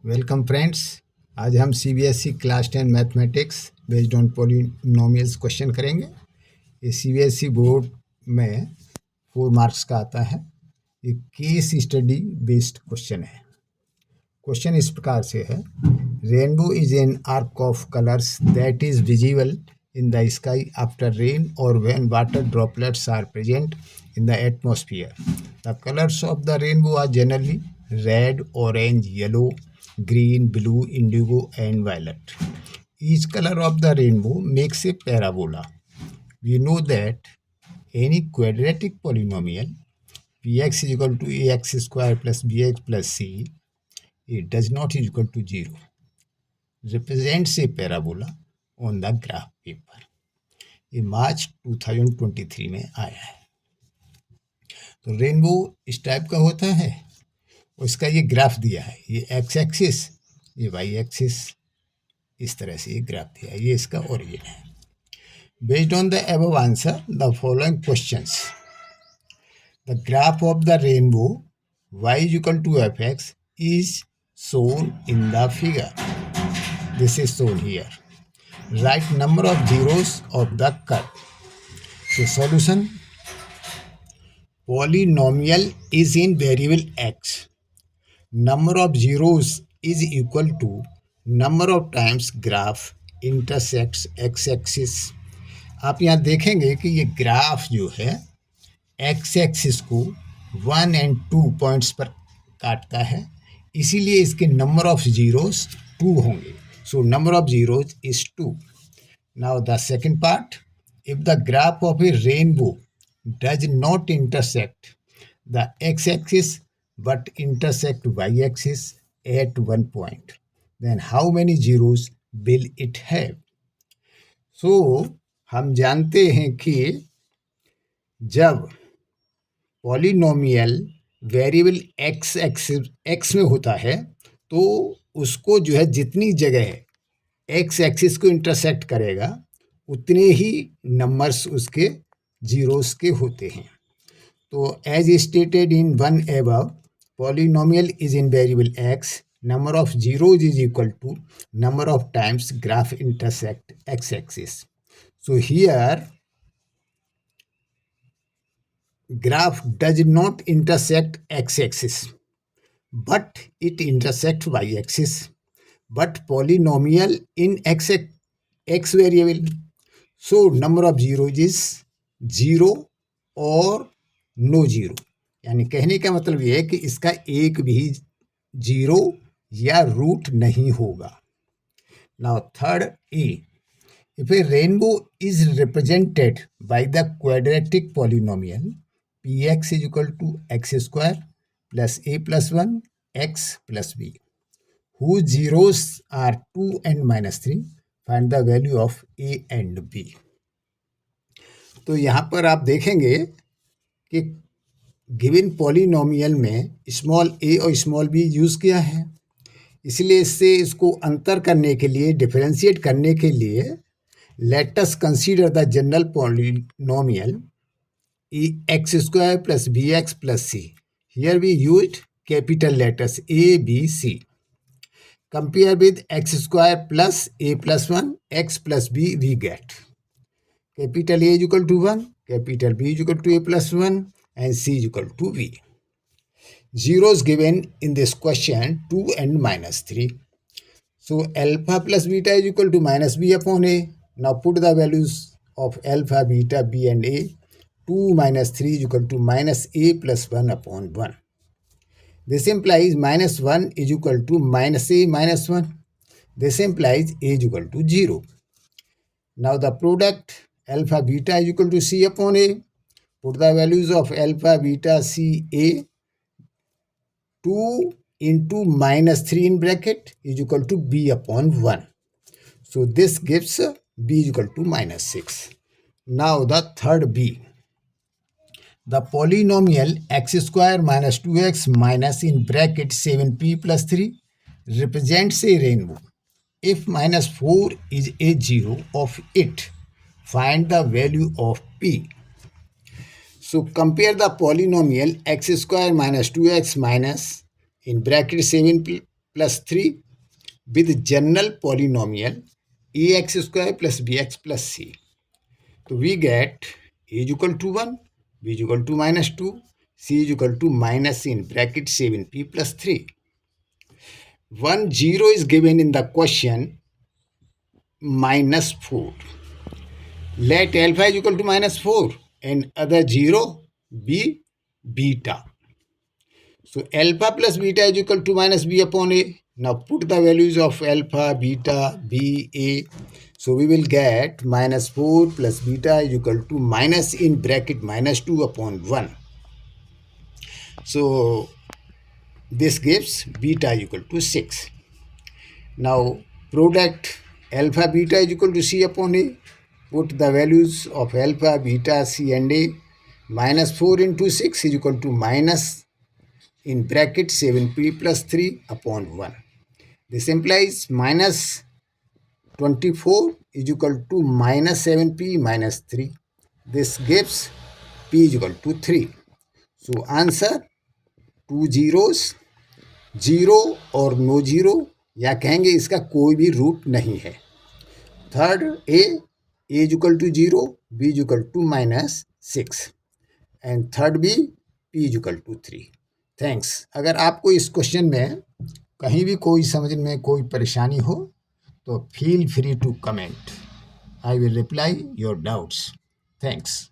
Welcome friends. आज हम CBSE class 10 mathematics based on polynomials question करेंगे। ये सीबीएसई बोर्ड में 4 मार्क्स का आता है। ये केस स्टडी बेस्ड क्वेश्चन है। क्वेश्चन इस प्रकार से है, rainbow is an arc of colours that is visible in the sky after rain or when water droplets are present in the atmosphere. The colors of the rainbow are generally red, orange, yellow, green, blue, indigo, and violet. Each color of the rainbow makes a parabola. We know that any quadratic polynomial px is equal to ax square plus bx plus c, it does not is equal to 0, represents a parabola on the graph paper. ये मार्च 2023 में आया है। तो rainbow इस type का होता है, उसका ये ग्राफ दिया है, ये एक्स एक्सिस, ये वाई एक्सिस, इस तरह से ये ग्राफ दिया है। ये इसका ओरिजिन है। Based on the above answer the following questions. The graph of the rainbow y is equal to fx is shown in the figure. This is shown here. Write number of zeros of the curve. So solution: polynomial is in variable x. Number of zeros is equal to number of times graph intersects x-axis. आप यहाँ देखेंगे कि ये graph जो है x axis को 1 and 2 points पर काटता है, इसीलिए इसके नंबर ऑफ जीरोस 2 होंगे. So number of zeros is 2. Now the second part, if the graph of A rainbow does not intersect the x-axis but intersect y-axis at one point, then how many zeros will it have? So हम जानते हैं कि जब polynomial variable x axis x में होता है तो उसको जो है जितनी जगह एक्स एक्सिस को इंटरसेक्ट करेगा उतने ही नंबर्स उसके जीरोस के होते हैं. तो as stated in one above, polynomial is in variable X, number of zeros is equal to number of times graph intersect X axis. So here graph does not intersect x-axis but it intersects y-axis, but polynomial in x variable, so number of zeros is 0 और no zero. यानी कहने का मतलब यह है कि इसका एक भी जीरो या रूट नहीं होगा. Now third A, if a rainbow is represented by the quadratic polynomial px is equal to x square plus a plus 1 x plus b, whose zeros are 2 and minus 3, find the value of a and b. तो यहाँ पर आप देखेंगे कि given polynomial में small a और small b use किया है, इसलिए इससे इसको अंतर करने के लिए, डिफरेंशिएट करने के लिए, let us consider the general polynomial x square plus bx plus c. Here we used capital letters A, B, C. Compare with x square plus a plus 1, x plus b, we get capital A is equal to 1, capital B is equal to a plus 1, and c is equal to b. Zeros given in this question 2 and minus 3. So alpha plus beta is equal to minus b upon a. Now put the values of alpha, beta, b and a. 2 minus 3 is equal to minus a plus 1 upon 1. This implies minus 1 is equal to minus a minus 1. This implies a is equal to 0. Now the product alpha beta is equal to c upon a. Put the values of alpha, beta, c, a. 2 into minus 3 in bracket is equal to b upon 1. So this gives b is equal to minus 6. Now the third b. The polynomial x square minus 2x minus in bracket 7p plus 3 represents a rainbow. If minus 4 is a zero of it, find the value of p. So compare the polynomial x square minus 2x minus in bracket 7p plus 3 with general polynomial ax square plus bx plus c. So we get a is equal to 1, b is equal to minus 2, c is equal to minus in bracket 7p plus 3. 1 0 is given in the question minus 4. Let alpha is equal to minus 4 and other 0 be beta. So alpha plus beta is equal to minus b upon a. Now put the values of alpha, beta, b, a. So we will get minus 4 plus beta is equal to minus in bracket minus 2 upon 1. So this gives beta equal to 6. Now product alpha beta is equal to c upon a. Put the values of alpha, beta, c and a. Minus 4 into 6 is equal to minus in bracket 7p plus 3 upon 1. This implies minus 24 is equal to minus 7p minus 3. This gives p is equal to 3. So answer 2 zeros, 0 और no zero, या कहेंगे इसका कोई भी root नहीं है. Third A is equal to 0, B is equal to minus 6 and third B P is equal to 3. Thanks. अगर आपको इस क्वेश्चन में कहीं भी कोई समझने में कोई परेशानी हो तो feel free to comment. I will reply your doubts. Thanks.